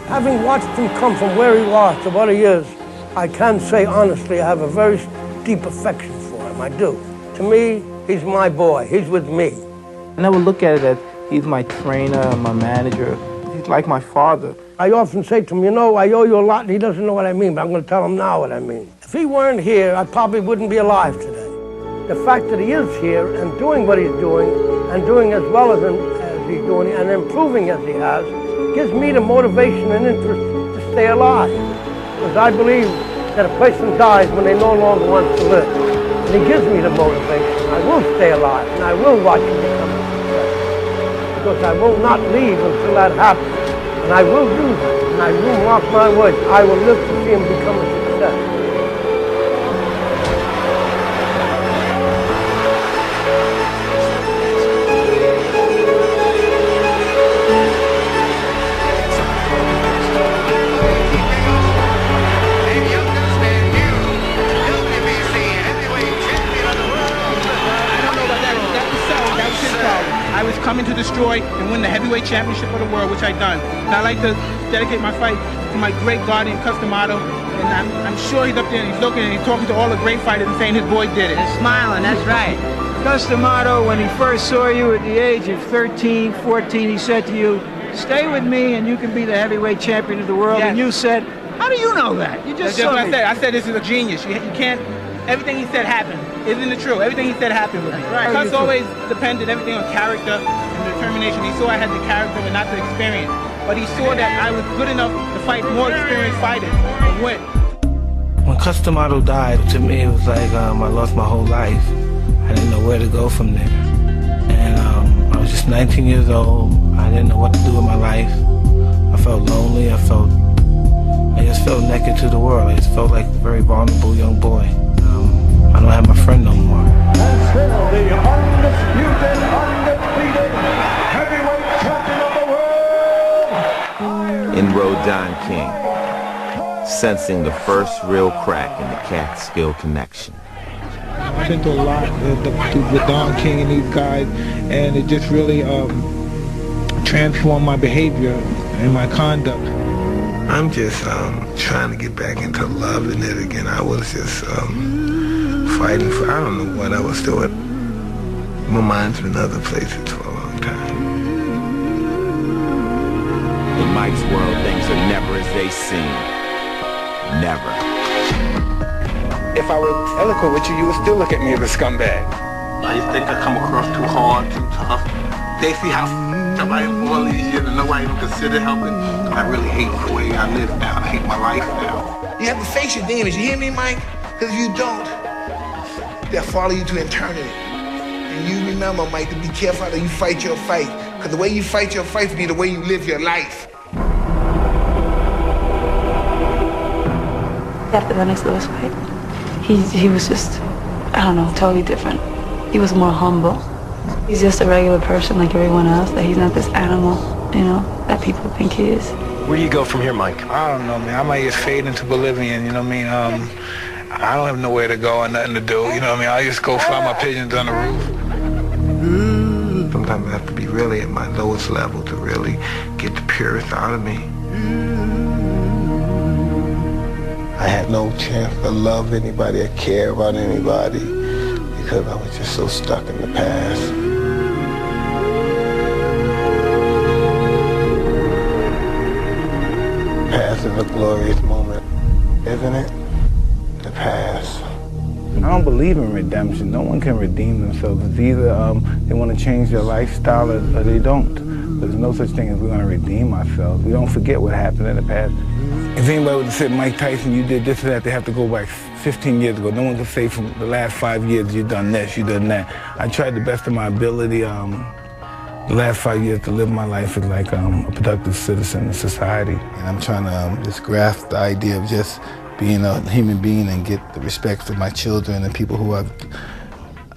Having watched him come from where he was to what he is, I can say honestly I have a very deep affection for him, I do. To me, he's my boy, he's with me. I never look at it as he's my trainer, my manager. He's like my father. I often say to him, you know, I owe you a lot, and he doesn't know what I mean, but I'm going to tell him now what I mean. If he weren't here, I probably wouldn't be alive today. The fact that he is here and doing what he's doing, and doing as well as he's doing, and improving as he has, gives me the motivation and interest to stay alive. Because I believe that a person dies when they no longer want to live. And he gives me the motivation. I will stay alive, and I will watch him become a success. Because I will not leave until that happens. And I will do that. And I will mark my words. I will live to see him become a success. I was coming to destroy and win the heavyweight championship of the world, which I done. And I like to dedicate my fight to my great guardian, Customato. And I'm sure he's up there and he's looking and he's talking to all the great fighters and saying his boy did it. And smiling, that's right. Customato, when he first saw you at the age of 13, 14, he said to you, stay with me and you can be the heavyweight champion of the world. Yes. And you said, how do you know that? You just saw me. I said this is a genius. You can't, everything he said happened. Isn't it true? Everything he said happened with me. Right. Cus always depended everything on character and determination. He saw I had the character but not the experience. But he saw that I was good enough to fight more experienced fighters and win. When Customato died, to me it was like I lost my whole life. I didn't know where to go from there. And I was just 19 years old. I didn't know what to do with my life. I felt lonely. I just felt naked to the world. I just felt like a very vulnerable young boy. I don't have my friend no more. And still the undisputed, undefeated heavyweight champion of the world. In rode Don King, sensing the first real crack in the Catskill connection. I've been through a lot with Don King and these guys, and it just really transformed my behavior and my conduct. I'm just trying to get back into loving it again. I was just fighting for, I don't know what I was doing. My mind's been other places for a long time. In Mike's world, things are never as they seem. Never. If I were eloquent with you, you would still look at me as a scumbag. I think I come across too hard, too tough. They see how I am all these years and nobody even consider helping. I really hate the way I live now. I hate my life now. You have to face your demons, you hear me, Mike? Because if you don't, they'll follow you to eternity. And you remember, Mike, to be careful how you fight your fight. Because the way you fight your fight will be the way you live your life. After the next Lewis fight, he was just, I don't know, totally different. He was more humble. He's just a regular person like everyone else, that he's not this animal, you know, that people think he is. Where do you go from here, Mike? I don't know, man. I might just fade into Bolivian, you know what I mean? I don't have nowhere to go and nothing to do, you know what I mean? I just go fly my pigeons on the roof. Sometimes I have to be really at my lowest level to really get the purest out of me. I had no chance to love anybody or care about anybody because I was just so stuck in the past. The past is a glorious moment, isn't it? The past. I don't believe in redemption. No one can redeem themselves. It's either they want to change their lifestyle or they don't. But there's no such thing as we're going to redeem ourselves. We don't forget what happened in the past. If anybody would have said, Mike Tyson, you did this or that, they have to go back 15 years ago. No one can say from the last 5 years, you've done this, you've done that. I tried the best of my ability the last 5 years to live my life as like a productive citizen in society. And I'm trying to just grasp the idea of just being a human being and get the respect for my children and people who I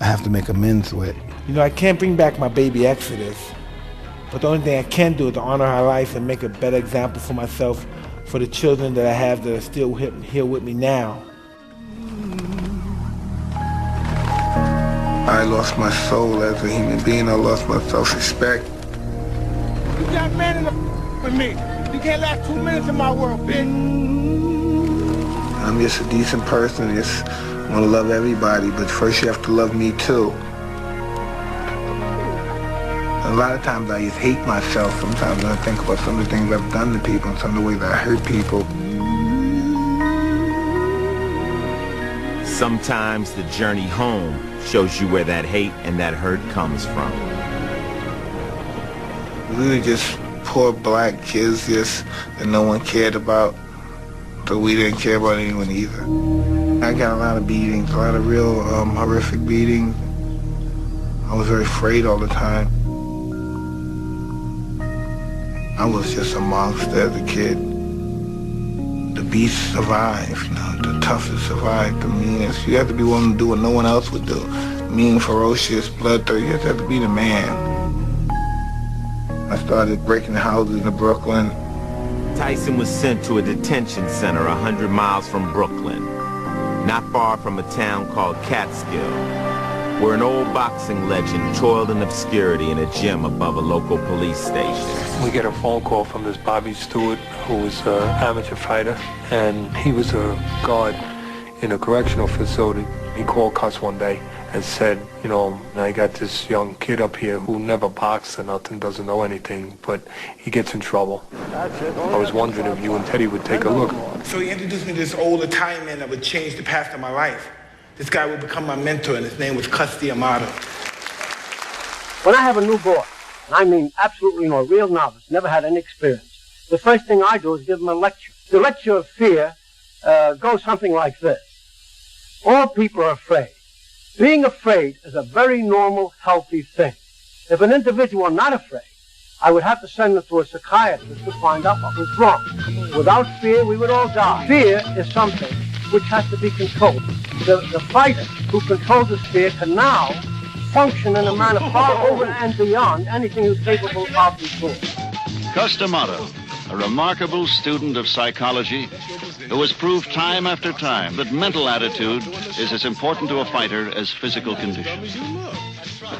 have to make amends with. You know, I can't bring back my baby Exodus, but the only thing I can do is to honor her life and make a better example for myself, for the children that I have that are still here with me now. I lost my soul as a human being. I lost my self-respect. You got man in the with me. You can't last 2 minutes in my world, bitch. I'm just a decent person. Just want to love everybody, but first you have to love me too. A lot of times I just hate myself. Sometimes I think about some of the things I've done to people and some of the ways I hurt people. Sometimes the journey home shows you where that hate and that hurt comes from. We were just poor black kids just that no one cared about, but we didn't care about anyone either. I got a lot of beatings, a lot of real horrific beatings. I was very afraid all the time. I was just a monster as a kid. The beast survived, you know, the toughest survived, the meanest. You have to be willing to do what no one else would do. Mean, ferocious, bloodthirsty, you just have to be the man. I started breaking houses in Brooklyn. Tyson was sent to a detention center 100 miles from Brooklyn, not far from a town called Catskill, where an old boxing legend toiled in obscurity in a gym above a local police station. We get a phone call from this Bobby Stewart, who was an amateur fighter, and he was a guard in a correctional facility. He called Cuss one day and said, you know, I got this young kid up here who never boxed or nothing, doesn't know anything, but he gets in trouble. I was wondering if you and Teddy would take a look. So he introduced me to this old Italian man that would change the path of my life. This guy would become my mentor, and his name was Cuss Amato. When I have a new boy, and I mean absolutely no real novice, never had any experience, the first thing I do is give him a lecture. The lecture of fear goes something like this. All people are afraid. Being afraid is a very normal, healthy thing. If an individual were not afraid, I would have to send them to a psychiatrist to find out what was wrong. Without fear, we would all die. Fear is something which has to be controlled. The fighter who controls his fear can now function in a manner far over and beyond anything he's capable of before. Cuss Amato, a remarkable student of psychology who has proved time after time that mental attitude is as important to a fighter as physical condition.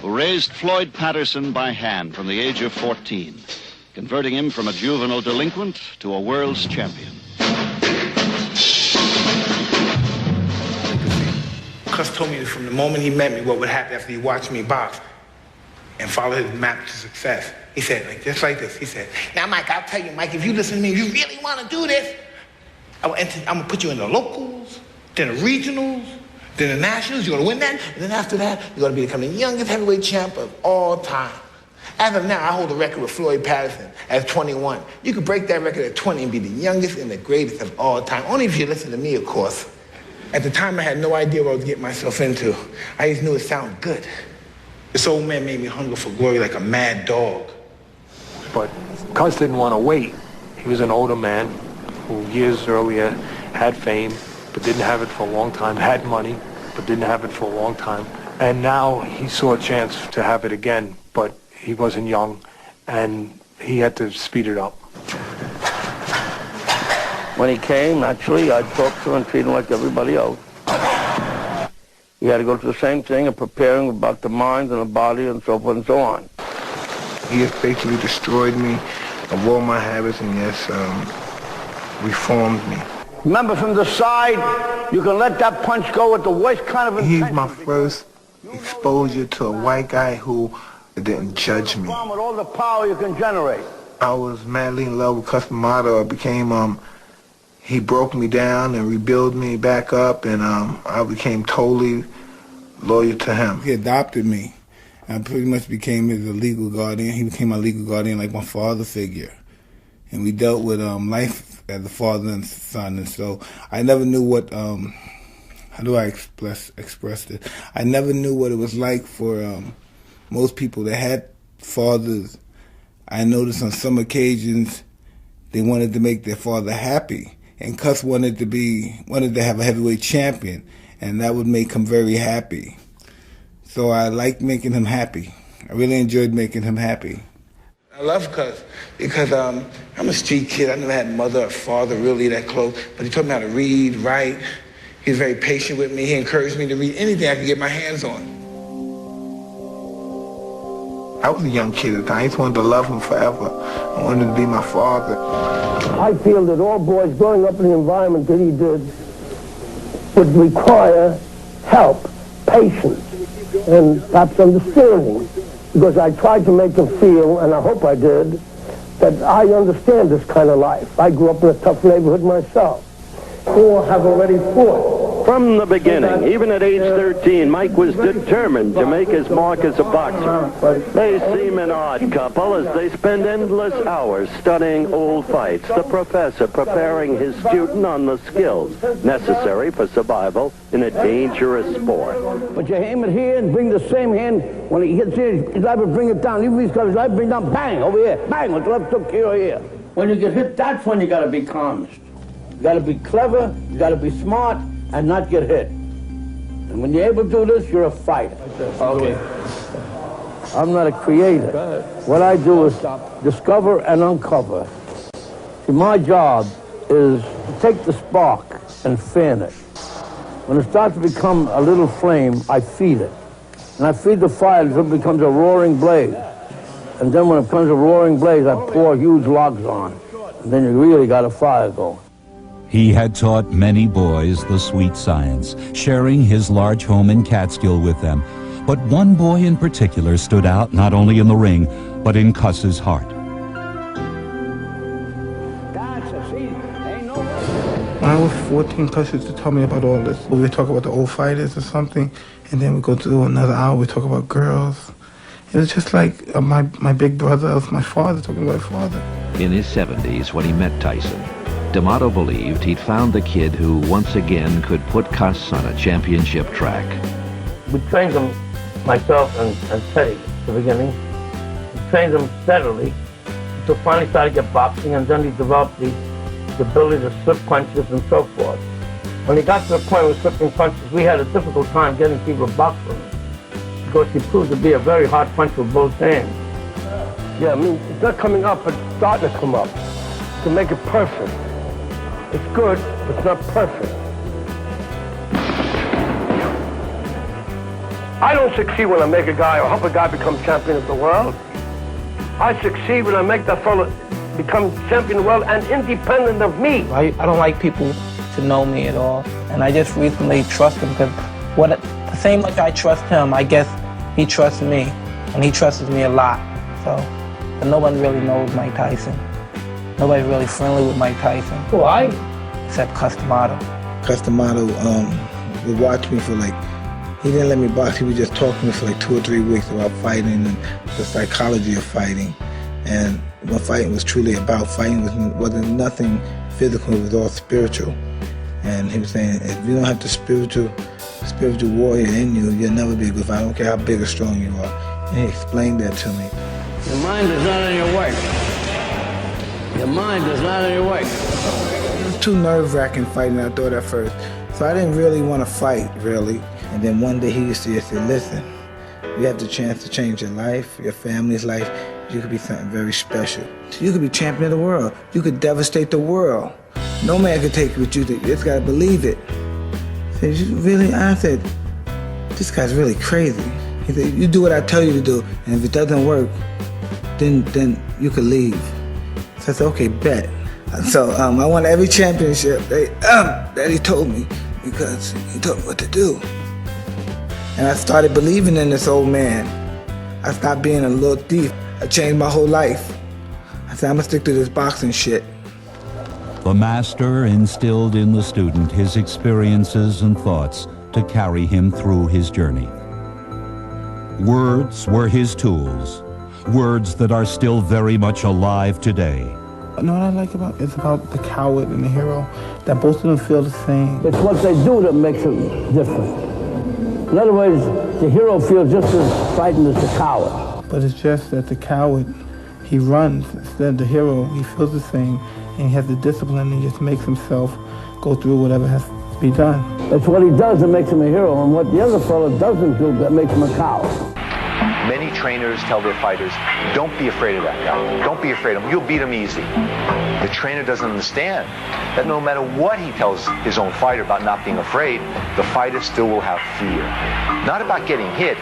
Who raised Floyd Patterson by hand from the age of 14, converting him from a juvenile delinquent to a world's champion. Cuss told me from the moment he met me what would happen after he watched me box and follow his map to success. He said, like, just like this, he said, now, Mike, I'll tell you, Mike, if you listen to me, if you really want to do this, I'm going to put you in the locals, then the regionals, then the nationals, you're going to win that, and then after that, you're going to become the youngest heavyweight champ of all time. As of now, I hold the record with Floyd Patterson at 21. You could break that record at 20 and be the youngest and the greatest of all time, only if you listen to me, of course. At the time, I had no idea what I was getting myself into. I just knew it sounded good. This old man made me hunger for glory like a mad dog. But Cuss didn't want to wait. He was an older man who years earlier had fame, but didn't have it for a long time, had money, but didn't have it for a long time. And now he saw a chance to have it again, but he wasn't young, and he had to speed it up. When he came, naturally, I'd talk to him and treat him like everybody else. He had to go through the same thing of preparing about the mind and the body and so forth and so on. He just basically destroyed me of all my habits and just reformed me. Remember, from the side, you can let that punch go with the worst kind of intensity. He's my first exposure to a white guy who didn't judge me. With all the power you can generate. I was madly in love with Cuss Amato. I became, he broke me down and rebuilt me back up, and I became totally loyal to him. He adopted me. I pretty much became his legal guardian. He became my legal guardian, like my father figure. And we dealt with life as a father and son. And so I never knew what, how do I express this? I never knew what it was like for most people that had fathers. I noticed on some occasions they wanted to make their father happy. And Cuss wanted to have a heavyweight champion. And that would make him very happy. So I liked making him happy. I really enjoyed making him happy. I love Cuss because I'm a street kid. I never had a mother or father really that close, but he taught me how to read, write. He was very patient with me. He encouraged me to read anything I could get my hands on. I was a young kid at the time. I just wanted to love him forever. I wanted him to be my father. I feel that all boys growing up in the environment that he did would require help, patience, and perhaps understanding. Because I tried to make them feel, and I hope I did, that I understand this kind of life. I grew up in a tough neighborhood myself. Four have already fought. From the beginning, even at age 13, Mike was determined to make his mark as a boxer. They seem an odd couple as they spend endless hours studying old fights, the professor preparing his student on the skills necessary for survival in a dangerous sport. But you aim it here and bring the same hand. When he hits here, he's liable to bring it down. Even if he's got his life, bring down, bang, over here. Bang, with the left hook here or here. When you get hit, that's when you got to be calmest. You got to be clever, you got to be smart, and not get hit. And when you're able to do this, you're a fighter. Okay. I'm not a creator. What I do is discover and uncover. See, my job is to take the spark and fan it. When it starts to become a little flame, I feed it. And I feed the fire until it becomes a roaring blaze. And then when it becomes a roaring blaze, I pour huge logs on. And then you really got a fire going. He had taught many boys the sweet science, sharing his large home in Catskill with them. But one boy in particular stood out not only in the ring, but in Cuss's heart. When I was 14, Cuss used to tell me about all this. We would talk about the old fighters or something, and then we go to another hour, we talk about girls. It was just like my big brother of my father talking about his father. In his 70s, when he met Tyson, D'Amato believed he'd found the kid who once again could put Cuss on a championship track. We trained them, myself and Teddy, at the beginning. We trained them steadily until finally started to get boxing, and then he developed the ability to slip punches and so forth. When he got to the point with slipping punches, we had a difficult time getting people to box with him because he proved to be a very hard puncher with both hands. Yeah, I mean, it's not coming up, but it's starting to come up to make it perfect. It's good, but it's not perfect. I don't succeed when I make a guy or help a guy become champion of the world. I succeed when I make that fella become champion of the world and independent of me. I don't like people to know me at all, and I just recently trust him because the same like I trust him, I guess he trusts me, and he trusts me a lot. So, but nobody really knows Mike Tyson. Nobody's really friendly with Mike Tyson. Why? Except Cus D'Amato. Cus D'Amato would watch me for he didn't let me box, he would just talk to me for 2 or 3 weeks about fighting and the psychology of fighting. And what fighting was truly about. Fighting wasn't nothing physical, it was all spiritual. And he was saying, if you don't have the spiritual warrior in you, you'll never be a good fighter. I don't care how big or strong you are. And he explained that to me. Your mind is not on your work. Your mind is not on your work. It was too nerve-wracking fighting, I thought at first. So I didn't really want to fight, really. And then one day he used to say, listen, you have the chance to change your life, your family's life. You could be something very special. You could be champion of the world. You could devastate the world. No man could take what you do. You just gotta believe it. I said, you really? I said, this guy's really crazy. He said, you do what I tell you to do, and if it doesn't work, then you could leave. So I said, okay, bet. So I won every championship that he told me because he told me what to do. And I started believing in this old man. I stopped being a little thief. I changed my whole life. I said, I'm gonna stick to this boxing shit. The master instilled in the student his experiences and thoughts to carry him through his journey. Words were his tools, words that are still very much alive today. You know what I like about it's about the coward and the hero, that both of them feel the same. It's what they do that makes it different. In other words, the hero feels just as frightened as the coward. But it's just that the coward, he runs. Instead of the hero, he feels the same, and he has the discipline, and he just makes himself go through whatever has to be done. That's what he does that makes him a hero, and what the other fellow doesn't do that makes him a coward. Many trainers tell their fighters, don't be afraid of that guy. Don't be afraid of him. You'll beat him easy. The trainer doesn't understand that no matter what he tells his own fighter about not being afraid, the fighter still will have fear. Not about getting hit,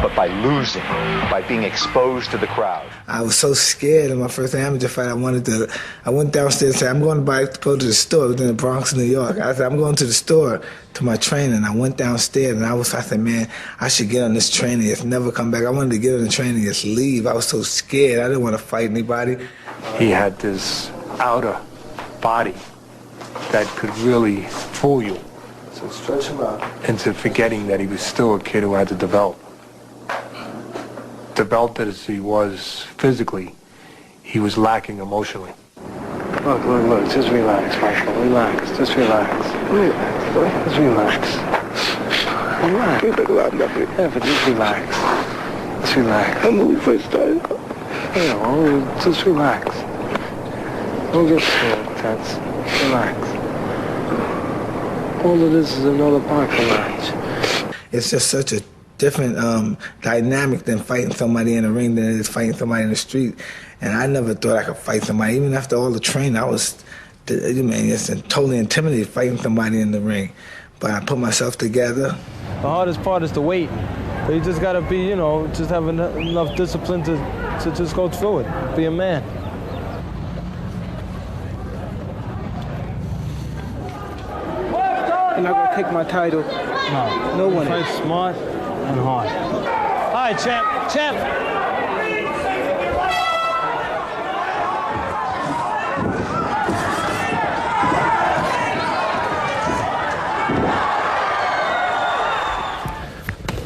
but by losing, by being exposed to the crowd. I was so scared in my first amateur fight, I went downstairs and said, I'm going to go to the store. It was in the Bronx, New York. I said, I'm going to the store to my trainer. And I went downstairs and I said, man, I should get on this train and just never come back. I wanted to get on the train and just leave. I was so scared. I didn't want to fight anybody. He had this outer body that could really fool you. So stretch him out into forgetting that he was still a kid who had to develop. Developed as he was physically, he was lacking emotionally. Look, just relax, Michael, relax, just relax. Relax, just relax. Relax. Yeah, but just relax. Just relax. I'm moving first time. Just relax. Don't get so tense. Relax. All of this is another boxing match. It's just such a different dynamic than fighting somebody in the ring than it is fighting somebody in the street. And I never thought I could fight somebody. Even after all the training, I was just totally intimidated fighting somebody in the ring. But I put myself together. The hardest part is the weight. But you just got to be, just have enough discipline to just go through it, be a man. You're not gonna take my title. No one. Fight smart and hard. All right, champ.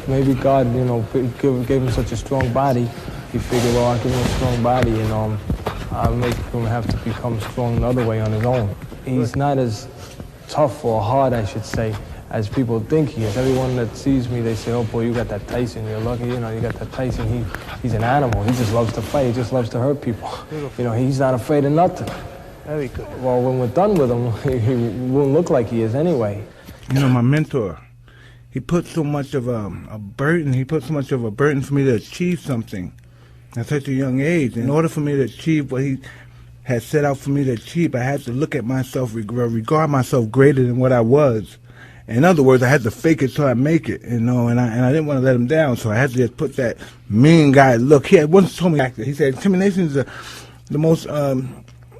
Maybe God, gave him such a strong body. He figured, well, I'll give him a strong body and I'll make him have to become strong another way on his own. He's not as tough or hard, I should say, as people think he is. Everyone that sees me, they say, oh boy, you got that Tyson, you're lucky, you got that Tyson, he's an animal, he just loves to fight, he just loves to hurt people. He's not afraid of nothing. Very good. Well, when we're done with him, he won't look like he is anyway. My mentor, he put so much of a burden, for me to achieve something at such a young age. In order for me to achieve what he had set out for me to achieve, I had to look at myself, regard myself greater than what I was. In other words, I had to fake it till I make it, and I didn't want to let him down, so I had to just put that mean guy look. He had once told me, he said, intimidation is the most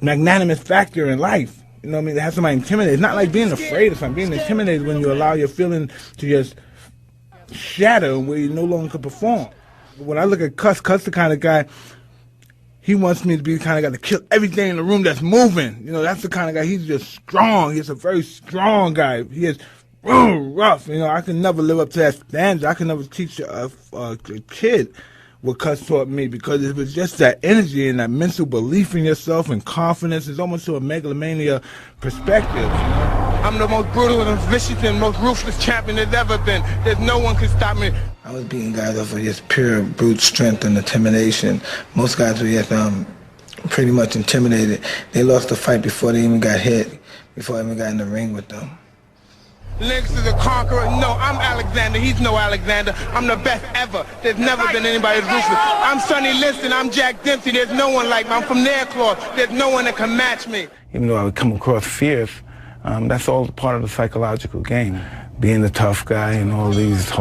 magnanimous factor in life. To have somebody intimidated. It's not like being afraid of something. Being intimidated when you allow your feeling to just shatter where you no longer can perform. When I look at Cuss the kind of guy, he wants me to be the kind of guy to kill everything in the room that's moving. That's the kind of guy, he's just strong. He's a very strong guy. He is rough. I can never live up to that standard. I can never teach a kid what Cuss taught me, because it was just that energy and that mental belief in yourself and confidence. It's almost to a megalomania perspective. I'm the most brutal and vicious and most ruthless champion there's ever been. There's no one can stop me. I was beating guys off of just pure brute strength and intimidation. Most guys were just pretty much intimidated. They lost the fight before they even got hit, before I even got in the ring with them. Lennox is a conqueror. No, I'm Alexander. He's no Alexander. I'm the best ever. There's never been anybody as ruthless. I'm Sonny Liston. I'm Jack Dempsey. There's no one like me. I'm from their cloth. There's no one that can match me. Even though I would come across fierce, that's all part of the psychological game. Being the tough guy and all these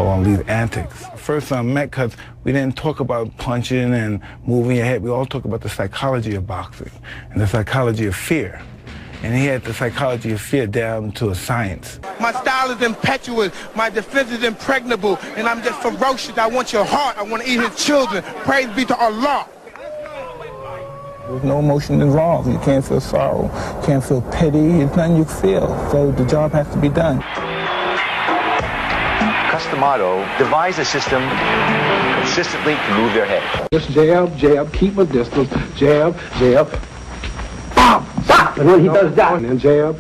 antics. First I met Cuss, we didn't talk about punching and moving your head. We all talked about the psychology of boxing and the psychology of fear. And he had the psychology of fear down to a science. My style is impetuous, my defense is impregnable, and I'm just ferocious. I want your heart, I want to eat his children. Praise be to Allah. There's no emotion involved. You can't feel sorrow, you can't feel pity, it's nothing you feel. So the job has to be done. Cuss D'Amato devised a system consistently to move their head. Just jab, keep a distance, jab, bam, bam. And when he does that, and then jab,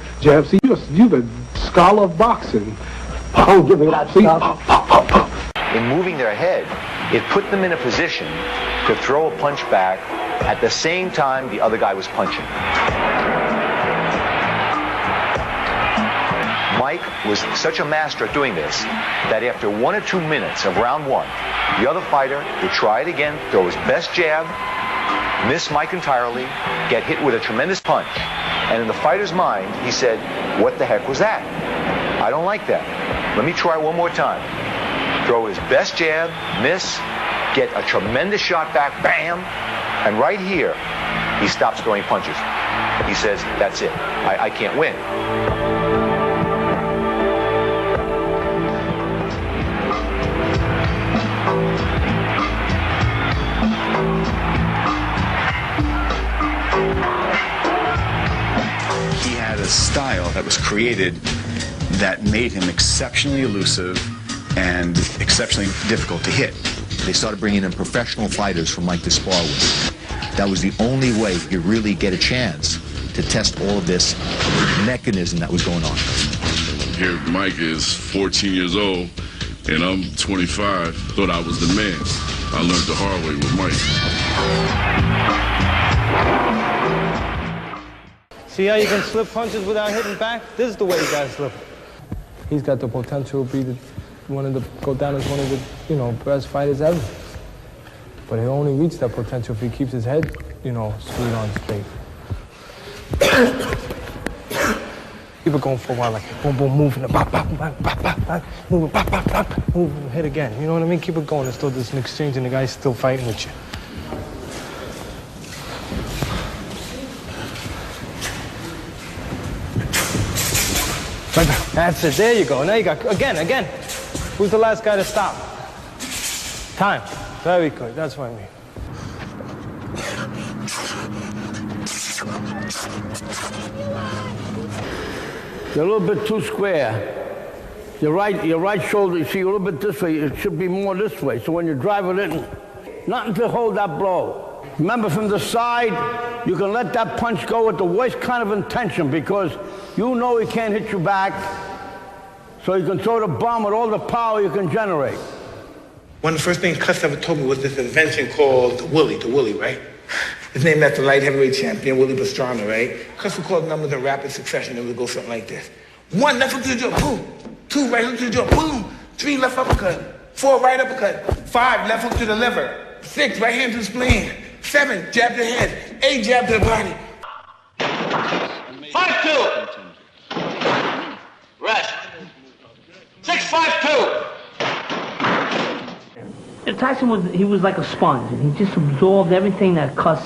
see, you're the scholar of boxing. Don't give me that stuff. In moving their head, it put them in a position to throw a punch back at the same time the other guy was punching. Mike was such a master at doing this that after 1 or 2 minutes of round one, the other fighter would try it again, throw his best jab, miss Mike entirely, get hit with a tremendous punch. And in the fighter's mind, he said, what the heck was that? I don't like that. Let me try one more time. Throw his best jab, miss, get a tremendous shot back, bam, and right here, he stops throwing punches. He says, that's it. I can't win. He had a style that was created that made him exceptionally elusive and exceptionally difficult to hit. They started bringing in professional fighters from Mike to spar with. That was the only way he could really get a chance to test all of this mechanism that was going on. Here, Mike is 14 years old, and I'm 25. Thought I was the man. I learned the hard way with Mike. See how you can slip punches without hitting back? This is the way you gotta slip. He's got the potential to be go down as one of the, best fighters ever. But he'll only reach that potential if he keeps his head, screwed on straight. Keep it going for a while, like boom, boom, moving, bop, bop, bop, bop, bop, bop, moving, bop, bop, bop, moving, hit again. You know what I mean? Keep it going. There's still this an exchange, and the guy's still fighting with you. That's it. There you go. Now you got again. Who's the last guy to stop? Time. Very good. That's what I mean. You're a little bit too square. Your right shoulder, you see, a little bit this way. It should be more this way. So when you drive it in, nothing to hold that blow. Remember, from the side, you can let that punch go with the worst kind of intention because you know he can't hit you back. So you can throw the bomb with all the power you can generate. One of the first things Cuss ever told me was this invention called the Willie, right? It's named after light heavyweight champion Willie Pastrana, right? Cuss would call the numbers in rapid succession. It would go something like this. 1, left hook to the jaw, boom. 2, right hook to the jaw, boom. 3, left uppercut. 4, right uppercut. 5, left hook to the liver. 6, right hand to the spleen. 7, jab to the head. 8, jab to the body. 5-2. Rest. 6-5-2. Tyson was like a sponge, and he just absorbed everything that Cuss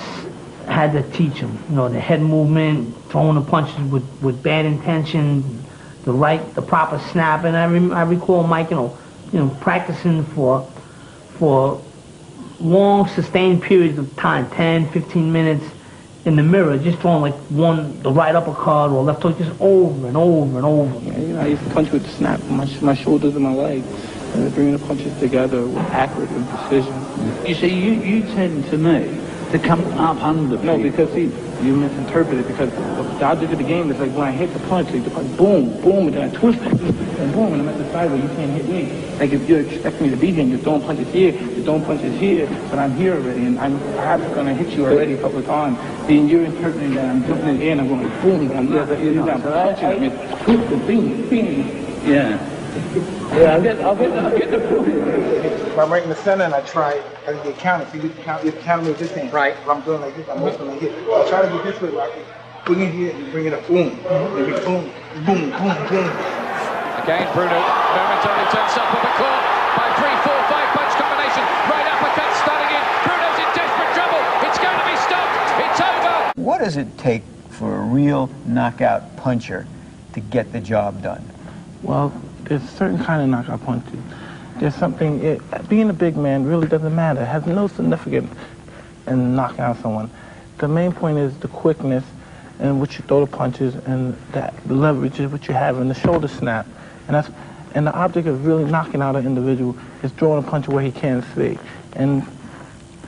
had to teach him. The head movement, throwing the punches with bad intention, the proper snap. And I recall Mike, practicing for long, sustained periods of time, 10, 15 minutes, in the mirror, just throwing the right uppercut or left hook, just over and over and over. Yeah, I used to punch with snap, my shoulders and my legs. And bringing the punches together with accuracy and precision. You see, you tend to me to come up under people. No, because you misinterpret it, because the object of the game is like when I hit the punch, boom, boom, and then I twist it, and boom, and I'm at the side where you can't hit me. Like if you expect me to be here, and you're throwing punches here, you're throwing punches here, but I'm here already, and I'm perhaps going to hit you already a couple of times. Then you're interpreting that I'm jumping in the air and I'm going boom, and I'm punching, and twist and bing. Yeah. Yeah, I'll get the proof. If I'm right in the center and I try, I get counted. So you have to count me with this hand. Right. If I'm doing like this, I'm also like this. I'll try to get this way where I can bring it here and bring it up. Boom. Maybe boom, boom, boom, boom. Again, Bruno momentarily turns up on the court by 3, 4, 5 punch combination. Right uppercut starting in. Bruno's in desperate trouble. It's going to be stopped. It's over. What does it take for a real knockout puncher to get the job done? Well, there's a certain kind of knockout punches. There's something, being a big man really doesn't matter. It has no significance in knocking out someone. The main point is the quickness in which you throw the punches and the leverage is what you have in the shoulder snap. And the object of really knocking out an individual is throwing a punch where he can't see. And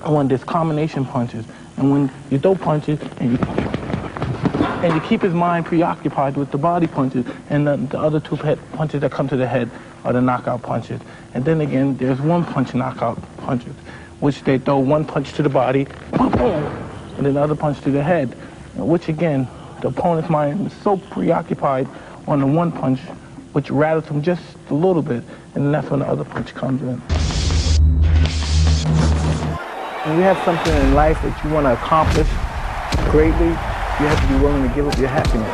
when there's combination punches, and when you throw punches and you keep his mind preoccupied with the body punches, and the other 2 punches that come to the head are the knockout punches. And then again, there's one-punch knockout punches, which they throw one punch to the body, boom, boom, and then the other punch to the head, which again, the opponent's mind is so preoccupied on the one punch, which rattles him just a little bit, and that's when the other punch comes in. When you have something in life that you want to accomplish greatly, you have to be willing to give up your happiness.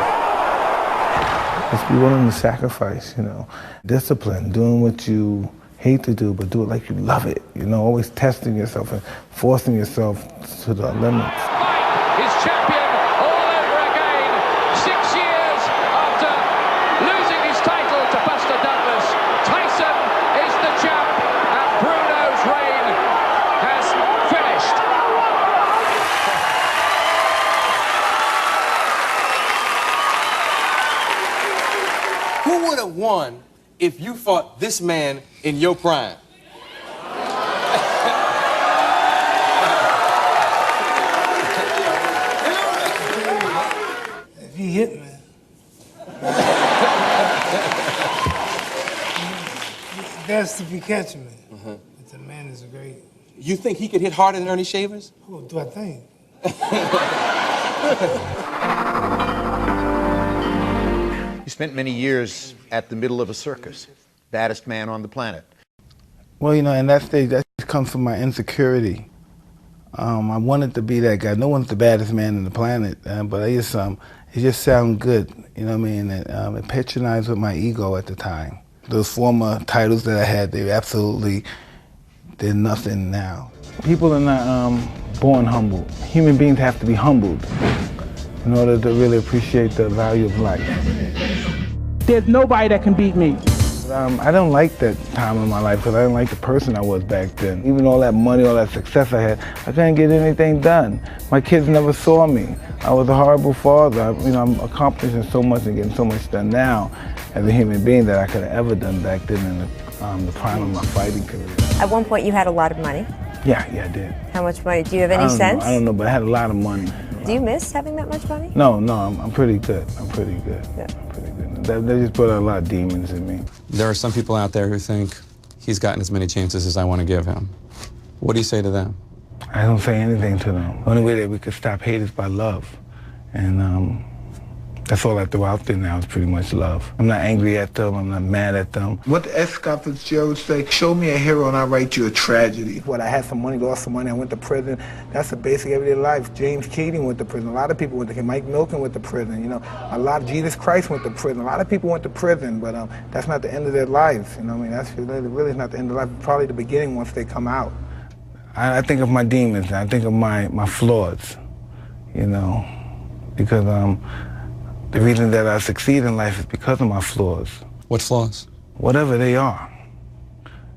Just be willing to sacrifice, you know. Discipline, doing what you hate to do, but do it like you love it. You know, always testing yourself and forcing yourself to the limits. He's champion all over again. 6 years after losing his title to Buster Douglas, Tyson is the champ, and Bruno's reign has finished. Who would have won if you fought this man in your prime? If he hit me. Best if he catch me. But the man is great. You think he could hit harder than Ernie Shavers? Who do I think? You spent many years at the middle of a circus, baddest man on the planet. Well, you know, in that stage, that comes from my insecurity. I wanted to be that guy. No one's the baddest man on the planet, but it just sounded good, you know what I mean? It patronized with my ego at the time. Those former titles that I had, they're nothing now. People are not born humble. Human beings have to be humbled in order to really appreciate the value of life. There's nobody that can beat me. I don't like that time in my life because I didn't like the person I was back then. Even all that money, all that success I had, I couldn't get anything done. My kids never saw me. I was a horrible father. I'm accomplishing so much and getting so much done now as a human being that I could have ever done back then in the prime of my fighting career. At one point you had a lot of money. Yeah, I did. How much money? Do you have any sense? I don't know, but I had a lot of money. Do you miss having that much money? No, I'm pretty good. I'm pretty good. Yeah. I'm pretty good. They just put a lot of demons in me. There are some people out there who think he's gotten as many chances as I want to give him. What do you say to them? I don't say anything to them. The only way that we could stop hate is by love. And that's all I throw out there now is pretty much love. I'm not angry at them. I'm not mad at them. What the S. Scott Fitzgerald say? Show me a hero and I'll write you a tragedy. What, I had some money, lost some money, I went to prison. That's the basic everyday life. James Keating went to prison. A lot of people went to prison. Mike Milken went to prison. You know, a lot of Jesus Christ went to prison. A lot of people went to prison, but that's not the end of their lives. You know what I mean? That's really not the end of life. Probably the beginning once they come out. I think of my demons. I think of my flaws, you know, because the reason that I succeed in life is because of my flaws. What flaws? Whatever they are.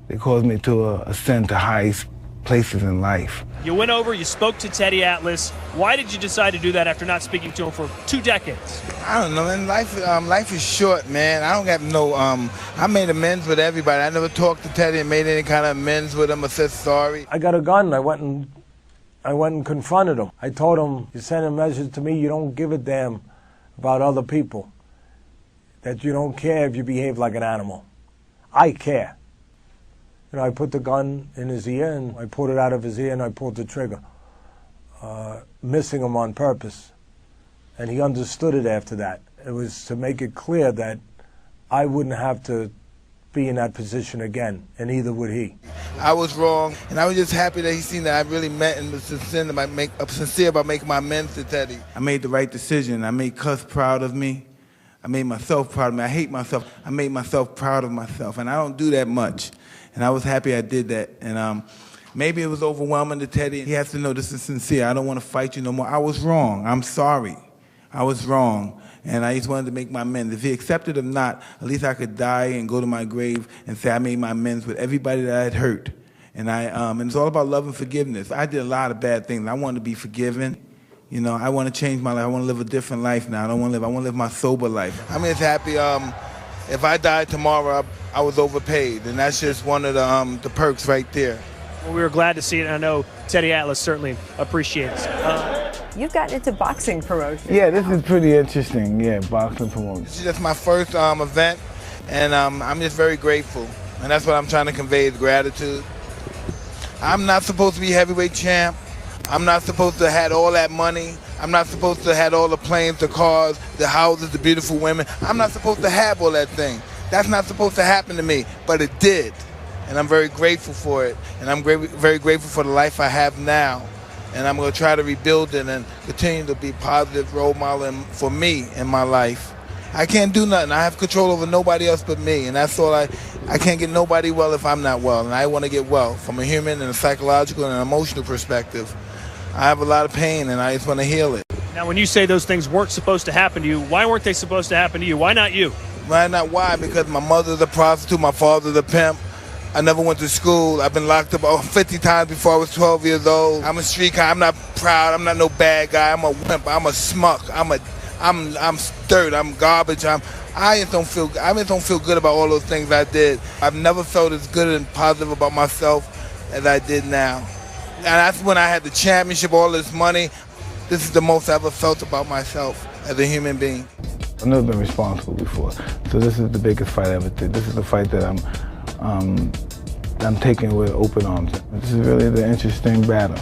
They cause me to ascend to highest places in life. You went over, you spoke to Teddy Atlas. Why did you decide to do that after not speaking to him for 2 decades? I don't know, man. Life is short, man. I don't have no, I made amends with everybody. I never talked to Teddy and made any kind of amends with him or said sorry. I got a gun. I went and confronted him. I told him, you send a message to me, you don't give a damn about other people, that you don't care if you behave like an animal. I care. You know, I put the gun in his ear and I pulled it out of his ear and I pulled the trigger, missing him on purpose. And he understood it after that. It was to make it clear that I wouldn't have to be in that position again, and neither would he. I was wrong, and I was just happy that he seen that I really meant and was sincere about making my amends to Teddy. I made the right decision. I made Cuz proud of me. I made myself proud of me. I hate myself. I made myself proud of myself, and I don't do that much. And I was happy I did that. And maybe it was overwhelming to Teddy. He has to know this is sincere. I don't want to fight you no more. I was wrong. I'm sorry. I was wrong. And I just wanted to make my amends. If he accepted or not, at least I could die and go to my grave and say I made my amends with everybody that I had hurt. And and it's all about love and forgiveness. I did a lot of bad things. I wanted to be forgiven. You know, I want to change my life. I want to live a different life now. I want to live my sober life. I'm just happy. If I died tomorrow, I was overpaid, and that's just one of the perks right there. Well, we were glad to see it, and I know Teddy Atlas certainly appreciates it. You've gotten into boxing promotion. Yeah, this is pretty interesting. Yeah, boxing promotion. This is just my first event, and I'm just very grateful, and that's what I'm trying to convey is gratitude. I'm not supposed to be heavyweight champ. I'm not supposed to have all that money. I'm not supposed to have all the planes, the cars, the houses, the beautiful women. I'm not supposed to have all that thing. That's not supposed to happen to me, but it did. and I'm very grateful for it. And I'm very grateful for the life I have now. And I'm going to try to rebuild it and continue to be a positive role model for me in my life. I can't do nothing. I have control over nobody else but me, and that's all. I can't get nobody well if I'm not well, and I want to get well from a human and a psychological and an emotional perspective. I have a lot of pain, and I just want to heal it. Now, when you say those things weren't supposed to happen to you, why weren't they supposed to happen to you? Why not you? Why not? Why? Because my mother's a prostitute, my father's a pimp. I never went to school. I've been locked up 50 times before I was 12 years old. I'm a street guy. I'm not proud. I'm not no bad guy. I'm a wimp. I'm a smuck. I'm dirt. I'm garbage. I just don't feel good about all those things I did. I've never felt as good and positive about myself as I did now. And that's when I had the championship, all this money. This is the most I ever felt about myself as a human being. I've never been responsible before, so this is the biggest fight I ever did. This is the fight that I'm taking with open arms. This is really the interesting battle.